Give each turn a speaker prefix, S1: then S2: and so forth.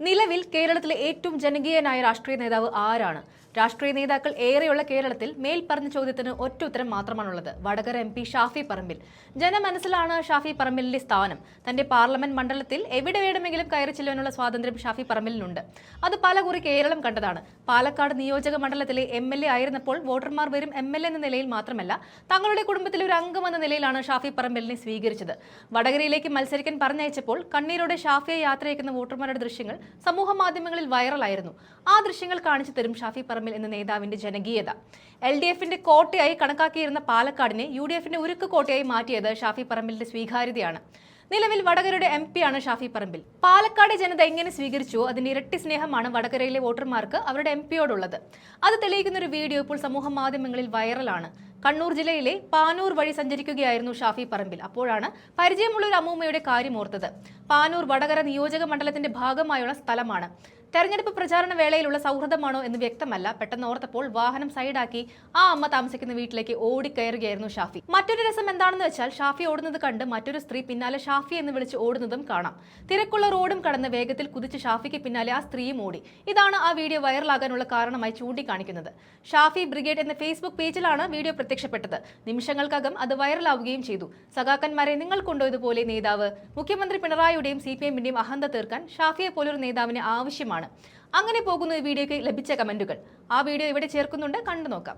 S1: നിലവിൽ കേരളത്തിലെ ഏറ്റവും ജനകീയനായ രാഷ്ട്രീയ നേതാവ് ആരാണ്? രാഷ്ട്രീയ നേതാക്കൾ ഏറെയുള്ള കേരളത്തിൽ മേൽപ്പറഞ്ഞ ചോദ്യത്തിന് ഒറ്റ ഉത്തരം മാത്രമാണുള്ളത്. വടകര MP ഷാഫി പറമ്പിൽ. ജനമനസ്സിലാണ് ഷാഫി പറമ്പിലിന്റെ സ്ഥാനം. തന്റെ പാർലമെന്റ് മണ്ഡലത്തിൽ എവിടെ വേണമെങ്കിലും കയറി ചെല്ലുവാനുള്ള സ്വാതന്ത്ര്യം ഷാഫി പറമ്പിലിനുണ്ട്. അത് പലകുറി കേരളം കണ്ടതാണ്. പാലക്കാട് നിയോജക മണ്ഡലത്തിലെ MLA ആയിരുന്നപ്പോൾ വോട്ടർമാർ വെറും MLA എന്ന നിലയിൽ മാത്രമല്ല, തങ്ങളുടെ കുടുംബത്തിലെ ഒരു അംഗം എന്ന നിലയിലാണ് ഷാഫി പറമ്പിലിനെ സ്വീകരിച്ചത്. വടകരയിലേക്ക് മത്സരിക്കാൻ പറഞ്ഞയച്ചപ്പോൾ കണ്ണീരോടെ ഷാഫിയെ യാത്രയക്കുന്ന വോട്ടർമാരുടെ ദൃശ്യങ്ങൾ സമൂഹ മാധ്യമങ്ങളിൽ വൈറലായിരുന്നു. ആ ദൃശ്യങ്ങൾ കാണിച്ചു തരും ഷാഫി പറമ്പിൽ എന്ന നേതാവിന്റെ ജനകീയത. LDFന്റെ കോട്ടയായി കണക്കാക്കിയിരുന്ന പാലക്കാടിനെ UDFന്റെ ഉരുക്ക് കോട്ടയായി മാറ്റിയത് ഷാഫി പറമ്പിലിന്റെ സ്വീകാര്യതയാണ്. നിലവിൽ വടകരയുടെ MP ആണ് ഷാഫി പറമ്പിൽ. പാലക്കാട് ജനത എങ്ങനെ സ്വീകരിച്ചുവോ അതിന്റെ ഇരട്ടി സ്നേഹമാണ് വടകരയിലെ വോട്ടർമാർക്ക് അവരുടെ MP യോടുള്ളത്. അത് തെളിയിക്കുന്ന ഒരു വീഡിയോ ഇപ്പോൾ സമൂഹ മാധ്യമങ്ങളിൽ വൈറലാണ്. കണ്ണൂർ ജില്ലയിലെ പാനൂർ വഴി സഞ്ചരിക്കുകയായിരുന്നു ഷാഫി പറമ്പിൽ. അപ്പോഴാണ് പരിചയമുള്ള ഒരു അമ്മൂമ്മയുടെ കാര്യം ഓർത്തത്. പാനൂർ വടകര നിയോജക മണ്ഡലത്തിന്റെ ഭാഗമായുള്ള സ്ഥലമാണ്. തെരഞ്ഞെടുപ്പ് പ്രചാരണ വേളയിലുള്ള സൗഹൃദമാണോ എന്ന് വ്യക്തമല്ല. പെട്ടെന്ന് ഓർത്തപ്പോൾ വാഹനം സൈഡാക്കി ആ അമ്മ താമസിക്കുന്ന വീട്ടിലേക്ക് ഓടിക്കയറുകയായിരുന്നു ഷാഫി. മറ്റൊരു രസം എന്താണെന്ന് വെച്ചാൽ ഷാഫി ഓടുന്നത് കണ്ട് മറ്റൊരു സ്ത്രീ പിന്നാലെ ഷാഫി എന്ന് വിളിച്ച് ഓടുന്നതും കാണാം. തിരക്കുള്ള റോഡും കടന്ന് വേഗത്തിൽ കുതിച്ച് ഷാഫിക്ക് പിന്നാലെ ആ സ്ത്രീയും ഓടി. ഇതാണ് ആ വീഡിയോ വൈറലാകാനുള്ള കാരണമായി ചൂണ്ടിക്കാണിക്കുന്നത്. ഷാഫി ബ്രിഗേഡ് എന്ന Facebook പേജിലാണ് വീഡിയോ പ്രത്യക്ഷപ്പെട്ടത്. നിമിഷങ്ങൾക്കകം അത് വൈറലാവുകയും ചെയ്തു. സഖാക്കന്മാരെ നിങ്ങൾ കൊണ്ടുപോയതുപോലെ നേതാവ് മുഖ്യമന്ത്രി പിണറായിയുടെയും CPM-ന്റെയും അഹന്ത തീർക്കാൻ ഷാഫിയെ പോലൊരു നേതാവിന് ആവശ്യമാണ്. അങ്ങനെ പോകുന്ന ഈ വീഡിയോയ്ക്ക് ലഭിച്ച കമന്റുകൾ. ആ വീഡിയോ ഇവിടെ ചേർക്കുന്നുണ്ട്, കണ്ടു നോക്കാം.